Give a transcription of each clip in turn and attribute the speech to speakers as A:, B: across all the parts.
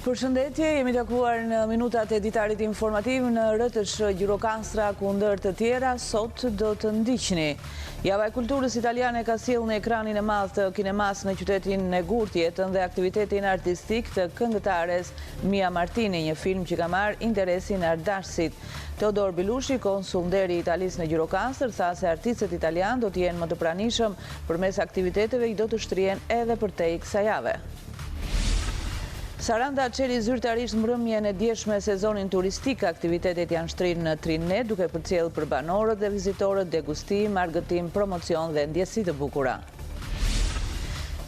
A: Përshëndetje, jemi takuar në minutat e ditarit informativ në rrëtësh Gjirokastra kundër të tjera, sot do të ndiqni. Java e kulturës italiane ka sjellë në ekranin e madh të kinemas në qytetin e Gurt jetën dhe aktivitetin artistik të këngëtares Mia Martini, një film që ka marrë interesin e ardashësit. Teodor Bilushi, konsul nderi i Italisë në Gjirokastër, tha se artistët italian do të jenë më të pranishëm përmes aktiviteteve që do të shtrihen edhe përtej kësaj jave. Saranda çeli zyrtarisht mbrëmjen e djeshme sezonin turistik. Aktivitetet janë shtrirë në Trinet, duke përcjellë për banorët dhe vizitorët degustim, argëtim, promocion dhe ndjesi të bukura.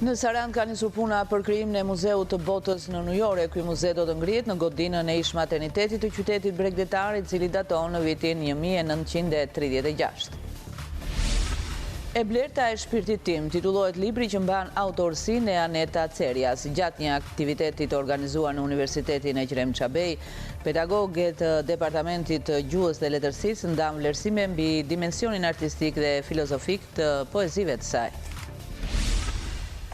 A: Në Sarandë ka nisur puna për krijimin e Muzeut të Botës në New York. Ky muze do të ngrihet në godinën e ish maternitetit të qytetit bregdetar, i cili daton në vitin 1936. E blerta e shpirtit tim titullohet libri që mban autorsinë e Aneta Cerias. Gjatë një aktiviteti të organizuar në Universitetin e Qrem Çabej, pedagogët e Departamentit të Gjuhës dhe Letërsisë ndan vlerësime mbi dimensionin artistik dhe filozofik të poezive të saj.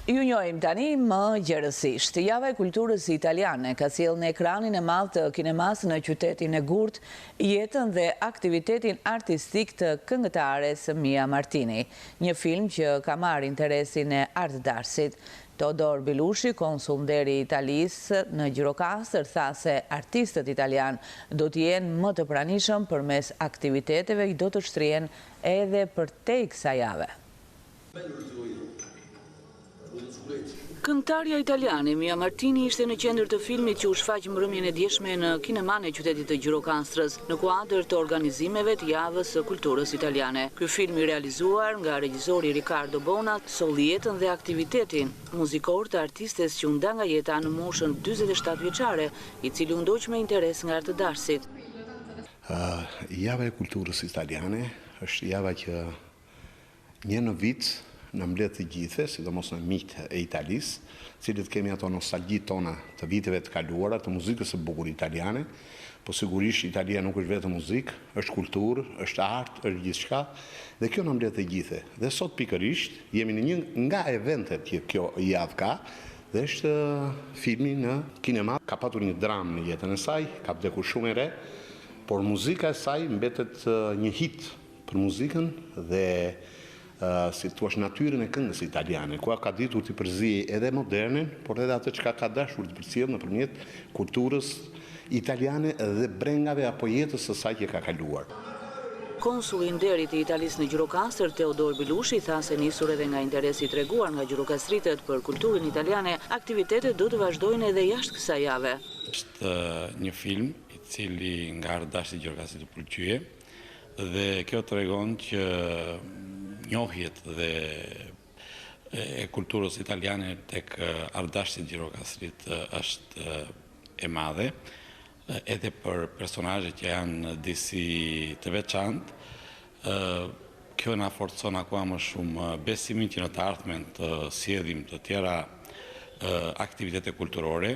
A: Ju njohim tani më gjerësisht. Java e kulturës italiane ka sjellë në ekranin e madh të kinemas në qytetin e Gurt jetën dhe aktivitetin artistik të këngëtares Mia Martini, një film që ka marrë interesin e artdarsit. Teodor Bilushi, konsul nderi i Italisë në Gjirokastër, tha se artistët italian do të jenë më të pranishëm përmes aktiviteteve që do të shtrihen edhe përtej kësaj jave. Këngëtarja italiane Mia Martini ishte në qendër të filmit që u shfaq mbrëmjen e djeshme në kineman e qytetit të Gjirokastrës në kuadër të organizimeve të javës së kulturës italiane. Ky film i realizuar nga regjizori Riccardo Bona solli jetën dhe aktivitetin muzikor të artistes që u nda nga jeta në moshën 47 vjeçare, i cili u ndoq me interes nga artëdarsit.
B: Java e kulturës italiane është java që një në vit në mbledh të gjithë, sidomos në miqtë e Italisë, cilët kemi ato nostalgjitë tona të viteve të kaluara, të muzikës së bukur italiane, po sigurisht Italia nuk është vetëm muzikë, është kulturë, është art, është gjithçka, dhe kjo në mbledh të gjithë. Dhe sot pikërisht jemi në një nga eventet që kjo javë ka, dhe është filmi në kinema. Ka patur një dramë në jetën e saj, ka vdekur shumë e re, por muzika e saj mbetet një hit për muzikën dhe si thua natyrën e këngës italiane, ku ka ditur të përziej edhe modernin, por edhe atë çka ka dashur të përcjellë nëpërmjet kulturës italiane dhe brengave apo jetës së saj që ka kaluar.
A: Konsulli i nderit i Italisë në Gjirokastër, Teodor Bilushi, tha se nisur edhe nga interesi i treguar nga gjirokastritët për kulturën italiane, aktivitetet do të vazhdojnë edhe jashtë kësaj jave.
C: Është një film i cili nga ardashti i Gjirokastrit u pëlqye dhe kjo tregon që njohjet dhe e kulturës italiane tek ardashtit Gjirokastrit është e madhe, edhe për personazhet që janë disi të veçantë. Kjo na forcon akoma më shumë besimin që në të ardhmen të sjellim të tjera aktivitete kulturore,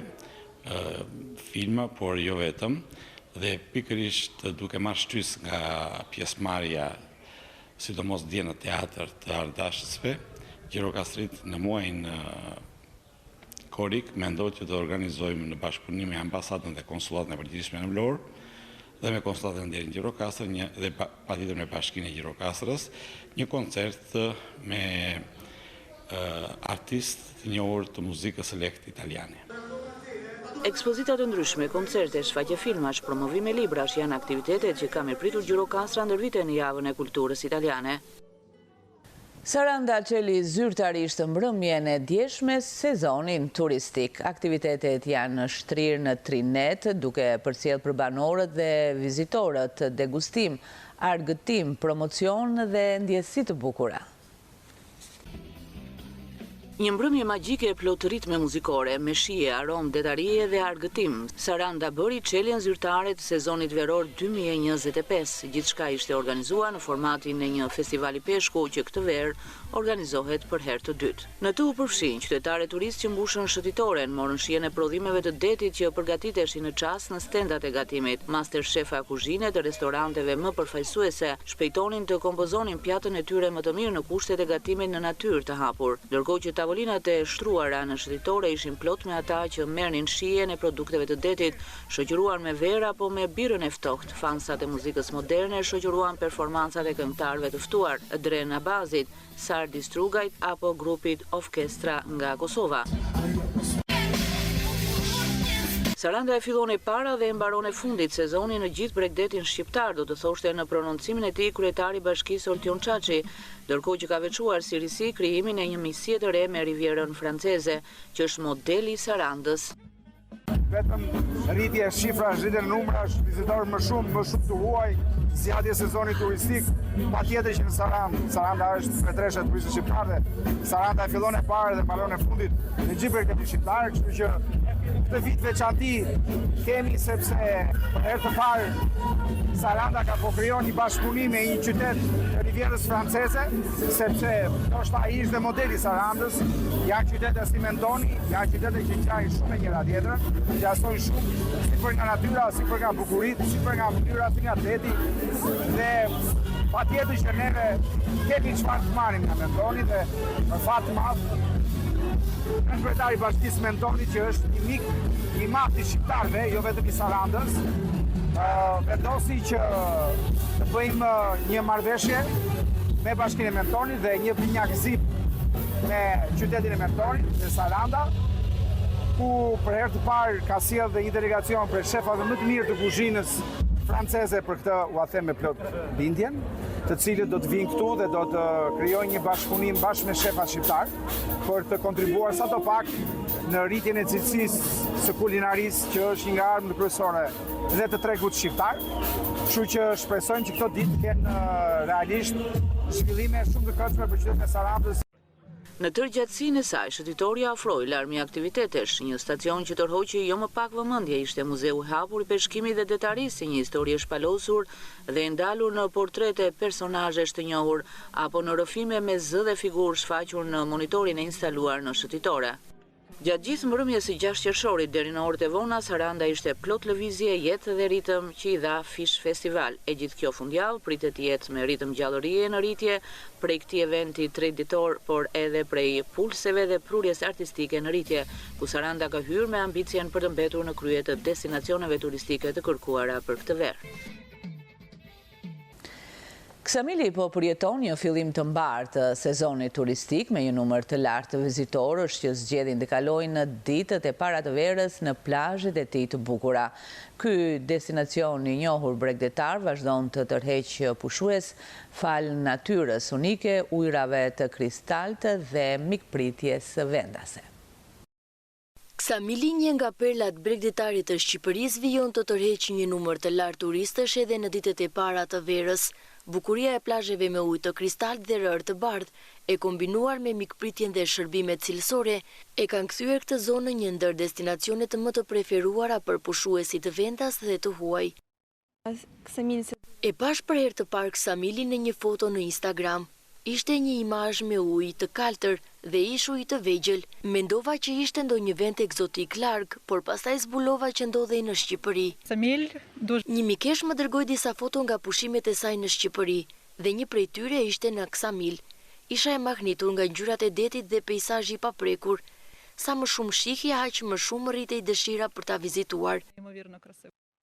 C: filma, por jo vetëm, dhe pikërisht duke marrë shtys nga pjesëmarrja sidomos dje në teatr të ardashësve, Gjirokastrit në muajin korrik mendoj që të organizojmë në bashkëpunim me ambasadën dhe konsullatën e përgjithshme në Vlorë dhe me konsullatën nderin Gjirokastër dhe patjetër me Bashkinë e Gjirokastrës, një koncert me artistë të njohur të muzikës së lehtë italiane.
A: Ekspozita të ndryshme, koncerte, shfaqje filmash, promovime librash janë aktivitetet që ka mirëpritur Gjirokastra ndër vite në javën e kulturës italiane. Saranda çeli zyrtarisht mbrëmjen e djeshme sezonin turistik. Aktivitetet janë shtrirë në Trinet, duke përcjellë për banorët dhe vizitorët degustim, argëtim, promocion dhe ndjesi të bukura. Një mbrëmje magjike e plotë ritme muzikore, me shije, aromë, detarie dhe argëtim. Saranda bëri çeljen zyrtare të sezonit veror 2025. Gjithçka ishte organizuar në formatin e një festivali peshku që këtë verë organizohet për herë të dytë. Në të u përfshin qytetarë turistë që mbushën shëtitoren, morën shijen e prodhimeve të detit që përgatiteshin në çast në stendat e gatimit. Master shefa kuzhine të restoranteve më përfaqësuese shpejtonin të kompozonin pjatën e tyre më të mirë në kushtet e gatimit në natyrë të hapur, ndërkohë që tavolinat e shtruara në shëtitore ishin plot me ata që merrnin shijen e produkteve të detit, shoqëruar me verë apo me birën e ftohtë. Fansat e muzikës moderne shoqëruan performancat e këngëtarëve të ftuar, Dren Abazit, Sardi Strugajt apo grupit Orkestra nga Kosova. Saranda e fillon e para dhe e mbaron e fundit sezonin në gjithë bregdetin shqiptar, do të thoshte në prononcimin e tij kryetari i bashkisë Oltion Çaçi, ndërkohë që ka veçuar si risi krijimin e një miqësie të re me Rivierën franceze, që është modeli i Sarandës.
D: Vetëm rritje e shifrash, rritje e numrash, vizitorë më shumë të huaj, zgjatje e sezonit turistik, patjetër që në Saranda është pretresha e turistë shqiptare. Saranda e fillon e parë dhe mbaron e fundit në gjithë bregdetin shqiptar, kështu që këtë vit veçanti kemi sepse për herë të parë Saranda ka po krijuar një bashkëpunim me një qytet të Rivierës franceze, sepse ndoshta ai ishte modeli i Sarandës, janë qytete si Mentoni, janë qytete që qajnë shumë e njëra tjetrën, që asojnë shumë si për nga natyra, si për nga bukuritë, si për nga mënyra, si nga deti, dhe patjetër që neve kemi çfarë të marrim nga Mentoni dhe në fat të madh në kryetari i bashkisë Mentoni, që është një mik i madh i shqiptarëve, jo vetëm i Sarandës, vendosi që të bëjmë një marrëveshje me bashkinë e Mentonit dhe një pinjakëzim me qytetin e Mentonit, me Saranda, ku për herë të parë ka sjellë dhe një delegacion për shefave më të mirë të kuzhinës franceze, për këtë ua them me plot bindjen, të cilët do të vinë këtu dhe do të krijojnë një bashkëpunim bashkë me shefat shqiptar për të kontribuar sadopak në rritjen e cilësisë së kulinarisë, që është një nga armët kryesore dhe të tregut shqiptar. Kështu që shpresojmë që këto ditë kenë realisht zhvillime shumë të këndshme për qytetin e Sarandës.
A: Në tërgjatësinë e saj, shëtitoria ofroi larmi aktivitetesh. Një stacion që tërhoqi jo më pak vëmendje ishte muzeu i hapur i peshkimit dhe detarisë, një histori e shpalosur dhe ndalur në portrete personazhesh të njohur apo në rrëfime me zë dhe figurë shfaqur në monitorin e instaluar në shëtitore. Gjatë gjithë mbrëmjes së 6 qershorit deri në orët e vona, Saranda ishte plot lëvizje, jetë dhe ritëm që i dha fish festival. E gjithë kjo fundjavë pritet jetë me ritëm gjallërie në rritje prej këtij eventi traditor, por edhe prej pulseve dhe prurjes artistike në rritje, ku Saranda ka hyrë me ambicien për të mbetur në krye të destinacioneve turistike të kërkuara për këtë verë. Ksamili po përjeton një fillim të mbarë të sezonit turistik me një numër të lartë të vizitorësh që zgjedhin të kalojnë në ditët e para të verës në plazhet e tij të bukura. Ky destinacion i njohur bregdetar vazhdon të tërheqë pushues fal natyrës unike, ujrave të kristaltë dhe mikpritjes vendase.
E: Ksamili, një nga perlat bregdetarit të Shqipërisë, vijon të tërheqë një numër të lartë turistësh edhe në ditët e para të verës. Bukuria e plazheve me ujë të kristalt dhe rërë të bardhë, e kombinuar me mikpritjen dhe shërbimet cilësore, e kanë kthyer këtë zonë një ndër destinacionet më të preferuara për pushuesit të vendas dhe të huaj. E pash për herë të parë Ksamilin në një foto në Instagram. Ishte një imazh me ujë të kaltër dhe ishuj të vegjël. Mendova që ishte ndonjë vend egzotik larg, por pastaj zbulova që ndodhej në Shqipëri. Një mikesh më dërgoi disa foto nga pushimet e saj në Shqipëri dhe një prej tyre ishte në Ksamil. Isha e mahnitur nga ngjyrat e detit dhe peizazhi i paprekur. Sa më shumë shihja, aq më shumë rritej dëshira për ta vizituar.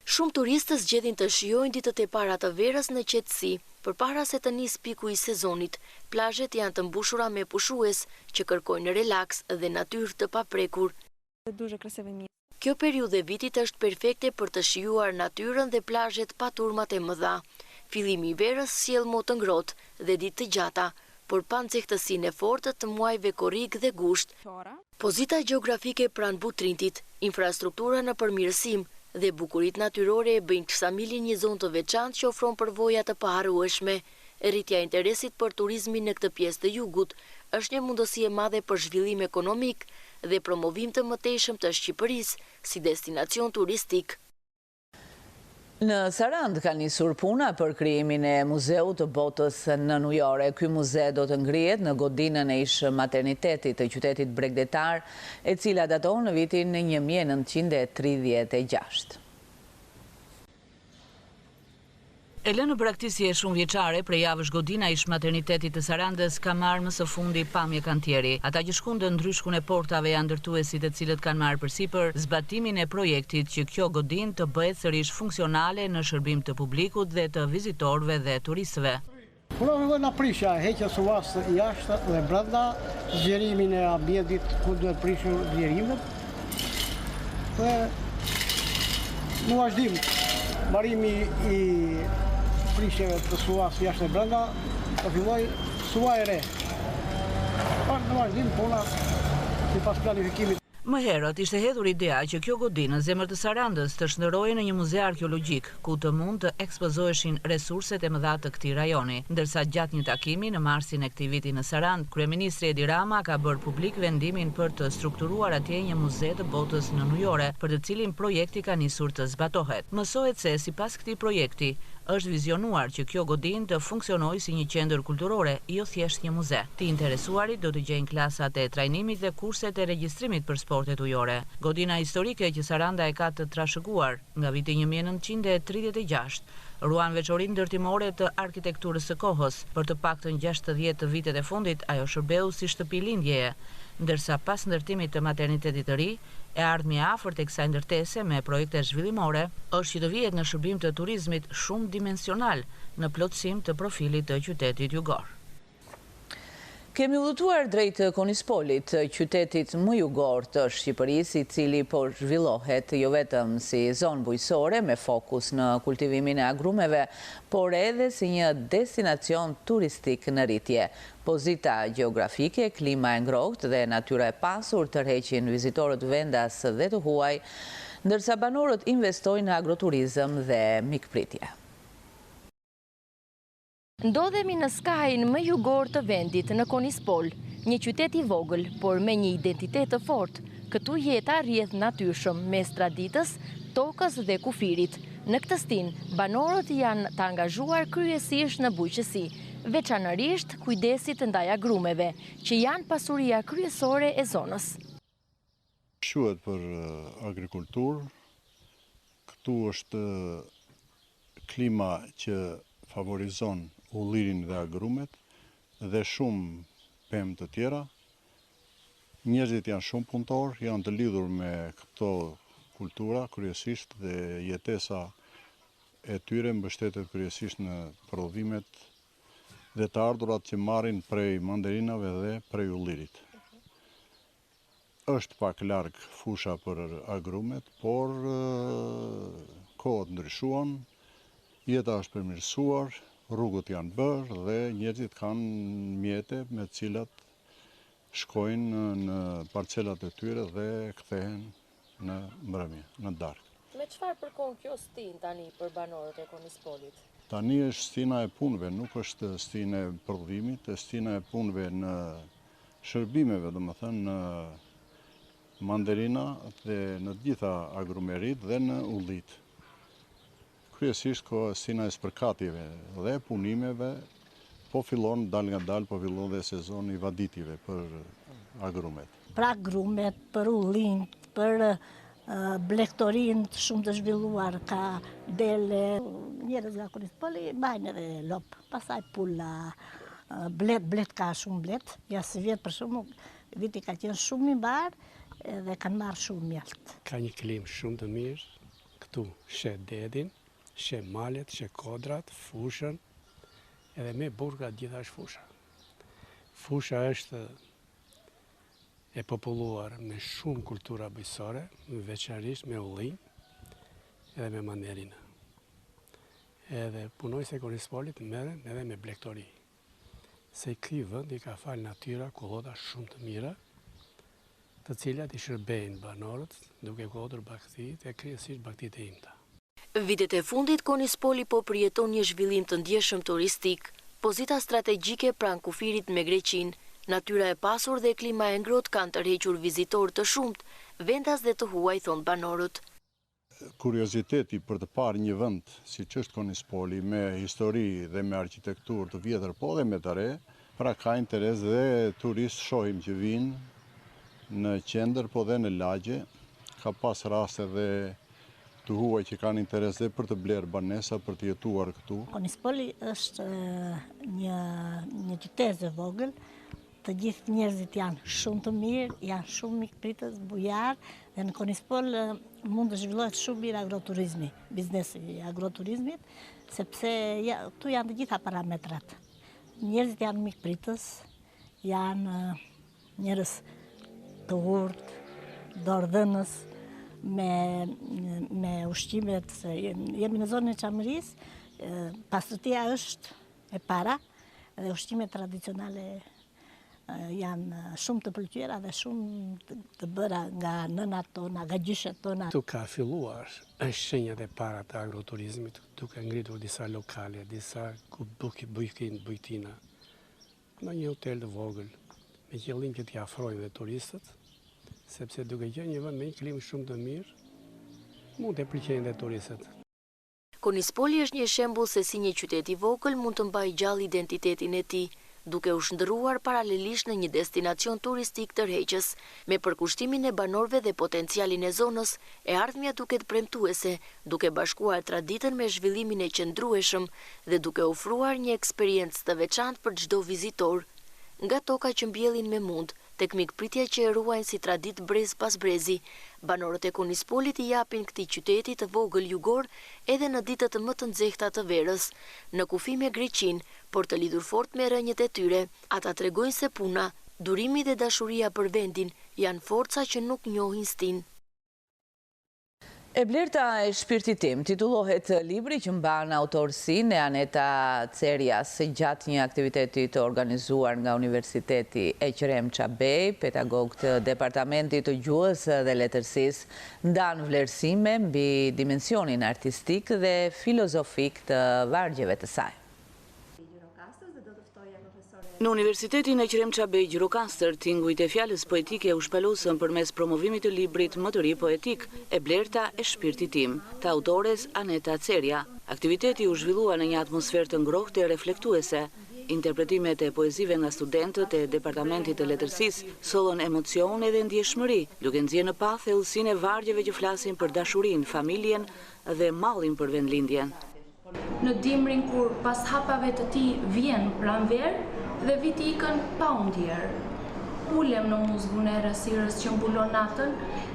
E: Shumë turistë zgjedhin të shijojnë ditët e para të verës në qetësi, përpara se të nisë piku i sezonit. Plazhet janë të mbushura me pushues që kërkojnë relaks dhe natyrë të paprekur. Kjo periudhë e vitit është perfekte për të shijuar natyrën dhe plazhet pa turmat e mëdha. Fillimi i verës sjell mo të ngrohtë dhe ditë të gjata, por pa nxehtësinë e fortë të muajve korrik dhe gusht. Pozita gjeografike pranë Butrintit, infrastruktura në përmirësim dhe bukurit natyrore e bëjnë Ksamilin një zonë të veçantë që ofron përvoja të paharrueshme. Rritja e interesit për turizmin në këtë pjesë të jugut është një mundësi e madhe për zhvillim ekonomik dhe promovim të mëtejshëm të Shqipërisë si destinacion turistik.
A: Në Sarandë ka nisur puna për krijimin e muzeut të botës në Nujore. Ky muze do të ngrihet në godinën e ish maternitetit të qytetit bregdetar, e cila daton në vitin 1936. E lënë në braktisje shumë vjeçare, prej javësh godina ish maternitetit të Sarandës ka marrë më së fundi pamje kantieri. Ata që shkundën ndryshkun e portave janë ndërtuesit e cilët kanë marrë përsipër zbatimin e projektit që kjo godin të bëhet sërish funksionale në shërbim të publikut dhe të vizitorëve dhe turistëve.
F: Punojmë nga prishja, heqja suas jashtë dhe brenda, zgjerimin e ambientit ku duhet prishur zgjerimet. Dhe nuk është dim, marrimi i prishjeve të suas jashtë dhe brenda, të filloj sua e re. Nuk është dim puna si pas planifikimit.
A: Më herët ishte hedhur idea që kjo godinë në zemër të Sarandës të shndërrohej në një muze arkeologjik, ku të mund të ekspozoheshin resurset e mëdha të këtij rajoni. Ndërsa gjatë një takimi në marsin e këtij viti në Sarandë, kryeministri Edi Rama ka bërë publik vendimin për të strukturuar atje një muze të botës në Nujore, për të cilin projekti ka nisur të zbatohet. Mësohet se sipas këtij projekti është vizionuar që kjo godin të funksionojë si një qendër kulturore, jo thjesht një muze. Të interesuarit do të gjejnë klasat e trajnimit dhe kurset e regjistrimit për sportet ujore. Godina historike që Saranda e ka të trashëguar nga viti 1936 ruan veçorinë ndërtimore të arkitekturës së kohës. Për të paktën 60 të vitet e fundit ajo shërbeu si shtëpi lindjeje, ndërsa pas ndërtimit të maternitetit të ri, e ardhmja e afërt e kësaj ndërtese me projekte zhvillimore është që të vihet në shërbim të turizmit shumë dimensional në plotësim të profilit të qytetit jugor. Kemi udhëtuar drejt Konispolit, qytetit më jugor të Shqipërisë, i cili po zhvillohet jo vetëm si zonë bujësore me fokus në kultivimin e agrumeve, por edhe si një destinacion turistik në rritje. Pozita gjeografike, klima e ngrohtë dhe natyra e pasur tërheqin vizitorët vendas dhe të huaj, ndërsa banorët investojnë në agroturizëm dhe mikpritje.
E: Ndodhemi në skajin më jugor të vendit në Konispol, një qytet i vogël, por me një identitet të fortë. Këtu jeta rrjedh natyrshëm mes traditës, tokës dhe kufirit. Në këtë stin, banorët janë të angazhuar kryesisht në bujqësi, veçanërisht kujdesit ndaj agrumeve, që janë pasuria kryesore e zonës.
G: Quhet për agrikulturë. Këtu është klima që favorizon ullirin dhe agrumet dhe shumë pemë të tjera. Njerëzit janë shumë punëtor, janë të lidhur me këto kultura kryesisht dhe jetesa e tyre mbështetet kryesisht në prodhimet dhe të ardhurat që marrin prej manderinave dhe prej ullirit. Është pak larg fusha për agrumet, por kohët ndryshuan, jeta është përmirësuar, rrugët janë bërë dhe njerëzit kanë mjete me cilat shkojnë në parcelat e tyre dhe kthehen në mbrëmje, në darkë.
E: Me çfarë përkon kjo stin tani për banorët e Konispolit?
G: Tani është stina e punëve, nuk është stina e prodhimit, është stina e punëve në shërbimeve, domethënë në mandarina dhe në të gjitha agrumerit dhe në ullit. Kryesisht ko stina e spërkatjeve dhe punimeve, po fillon dal nga dal, po fillon dhe sezoni i vaditive për agrumet.
H: Për agrumet, për ullin, për blektorin shumë të zhvilluar, ka dele, njerëz nga Konispoli bajnë edhe lop, pasaj pulla, blet ka shumë blet, ja si vjetë për shumë, viti ka qenë shumë i mbarë dhe kanë marrë shumë mjalt.
I: Ka një klim shumë të mirë, këtu she dedin, she malet, she kodrat, fushën, edhe me burga gjithashtu fusha. Fusha është e populluar me shumë kultura bujësore, veçanërisht me ullin edhe me mandarina. Edhe punojës e Konispolit merren edhe me blektori. Se ky vend i ka fal natyra kullota shumë të mira, të cilat i shërbejnë banorët duke godur bagëtitë e kryesisht bagëtitë e imta.
E: Vitet e fundit, Konispoli po përjeton një zhvillim të ndjeshëm turistik, pozita strategjike pranë kufirit me Greqinë, natyra e pasur dhe klima e ngrohtë kanë tërhequr vizitorë të shumt, vendas dhe të huaj, thon banorët.
G: Kurioziteti për të parë një vend siç është Konispoli me histori dhe me arkitekturë të vjetër, po dhe me të re, pra ka interes dhe turistë shohim që vinë në qendër, po dhe në lagje. Ka pas raste dhe të huaj që kanë interes dhe për të blerë banesa, për të jetuar këtu.
H: Konispoli është një qytet e vogël, të gjithë njerëzit janë shumë të mirë, janë shumë mikpritës, bujar, dhe në Konispol mund të zhvillohet shumë mirë agroturizmi, biznesi i agroturizmit, sepse tu janë të gjitha parametrat. Njerëzit janë mikpritës, janë njerëz të urtë, dordhënës, me ushqimet, jemi në zonën e Çamërisë, pastërtia është e para, dhe ushqimet tradicionale janë shumë të pëlqyera dhe shumë të bëra nga nënat tona, nga gjyshet tona.
I: Tu ka filluar shenjat e para të agroturizmit, duke ngritur disa lokale, disa bujtina, në një hotel të vogël, me qëllim që t'i afrojnë dhe turistët, sepse duke qenë një vend me një klimë shumë të mirë, mund të pëlqejnë dhe turistët.
E: Konispoli është një shembull se si një qytet i vogël mund të mbajë gjallë identitetin e tij, duke u shndërruar paralelisht në një destinacion turistik tërheqës, me përkushtimin e banorëve dhe potencialin e zonës, e ardhmja duket premtuese, duke bashkuar traditën me zhvillimin e qëndrueshëm dhe duke ofruar një eksperiencë të veçantë për çdo vizitor. Nga toka që mbjellin me mund, tek mikpritja që e ruajnë si tradit brez pas brezi, banorët e Konispolit i japin këtij qyteti të vogël jugor edhe në ditët më të nxehta të verës, në kufi me Greqinë, por të lidhur fort me rënjët e tyre. Ata tregojnë se puna, durimi dhe dashuria për vendin janë forca që nuk njohin stin.
A: E blerta e shpirtit tim titullohet libri që mban autorsinë e Aneta Cerias gjatë një aktiviteti të organizuar nga Universiteti Ekrem Çabej. Pedagog të Departamentit të Gjuhës dhe Letërsisë ndan vlerësime mbi dimensionin artistik dhe filozofik të vargjeve të saj.
J: Në Universitetin Ekrem Çabej Gjirokastër, tingujt e fjalës poetike u shpalosën përmes promovimit të librit më të ri poetik, E blerta e shpirtit tim, të autores Aneta Ceria. Aktiviteti u zhvillua në një atmosferë të ngrohtë e reflektuese. Interpretimet e poezive nga studentët e Departamentit të Letërsisë sollën emocione dhe ndjeshmëri, duke nxjerrë në pa thellësinë e vargjeve që flasin për dashurinë, familjen dhe mallin për vendlindjen.
K: Në dimrin kur pas hapave të tij vjen pranverë dhe viti ikën pa u ndjerë. Ulem në muzgun e errësirës që mbulon natën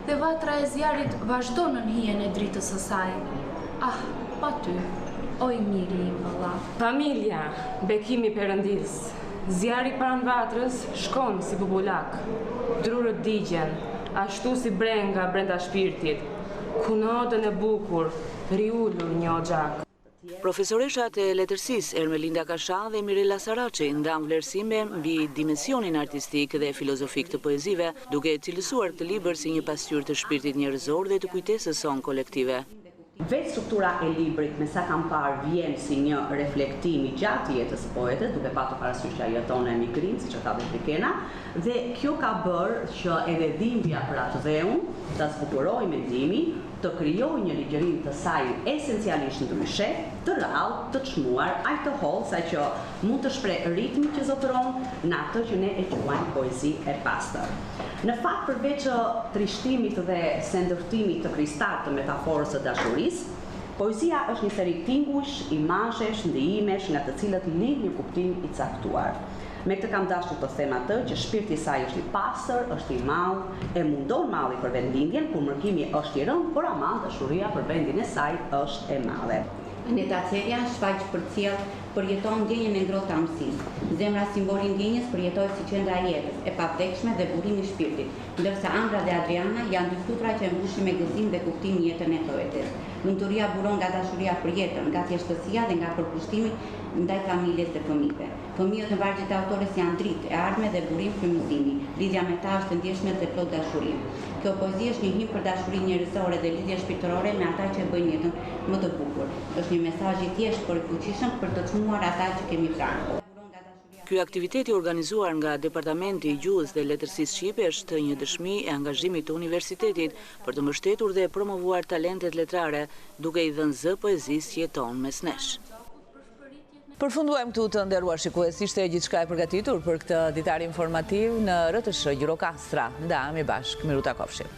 K: dhe vatra e zjarit vazhdon në hijen e dritës së saj. Ah, pa ty, oj miri im vëlla.
L: Familja, bekimi perëndis. Zjari pranë vatrës shkon si bubulak. Drurët digjen, ashtu si brenga brenda shpirtit. Kunodën e bukur, riullur një oxhak.
J: Profesoreshat e letërsisë Ermelinda Kashan dhe Mirela Saraçi ndan vlerësime mbi dimensionin artistik dhe filozofik të poezive, duke cilësuar këtë libër si një pasqyrë të shpirtit njerëzor dhe të kujtesës son kolektive.
M: Vetë struktura e librit, me sa kam parë, vjen si një reflektim i gjatë jetës së poetit, duke patur parasysh që ajo tonë e migrin, siç e tha Trikena, dhe kjo ka bërë që edhe dhimbja për atë dheun ta zbukurojë mendimin, të krijojë një ligjerim të saj esencialisht ndryshe, të rrallë, të çmuar, aq të hollë sa që mund të shpreh ritmin që zotëron në atë që ne e quajmë poezi e pastër. Në fakt, përveç trishtimit dhe sendërtimit të kristal të metaforës së dashurisë, poezia është një seri tingush, imazhesh, ndihimesh nga të cilët lind një kuptim i caktuar. Me këtë kam dashur të them atë që shpirti i saj është i pastër, është i madh, e mundon malli për vendlindjen, kur mërkimi është i rënd, por ama dashuria për vendin e saj është e madhe.
N: Aneta Ceria shfaq përcjell përjeton ndjenjen e ngrohtë të amësisë. Zemra simboli ndjenjes përjetohet si qendra e jetës, e pavdekshme dhe burimi i shpirtit, ndërsa Andra dhe Adriana janë dy futra që mbushin me gëzim dhe kuptim jetën e poetes. Lumturia buron nga dashuria për jetën, nga thjeshtësia dhe nga përkushtimi ndaj familjes dhe fëmijëve. Fëmijët në vargjet e autores janë dritë, e ardhme dhe burim frymëzimi. Lidhja me ta është ndjeshme dhe plot dashuri. Kjo poezi është një himn për dashurinë njerëzore dhe lidhje shpirtërore me ata që bëjnë jetën më të bukur. Është një mesazh i thjeshtë por i fuqishëm për të çmuar ata që kemi pranë.
J: Ky aktiviteti organizuar nga Departamenti i Gjuhës dhe Letërsisë Shqipe është një dëshmi e angazhimit të universitetit për të mbështetur dhe promovuar talentet letrare, duke i dhënë zë poezisë që jeton mes nesh.
A: Përfunduam këtu të nderuar shikues, ishte gjithçka e përgatitur për këtë ditar informativ në RTS Gjirokastra. Ndahemi bashkë, miru takofshim.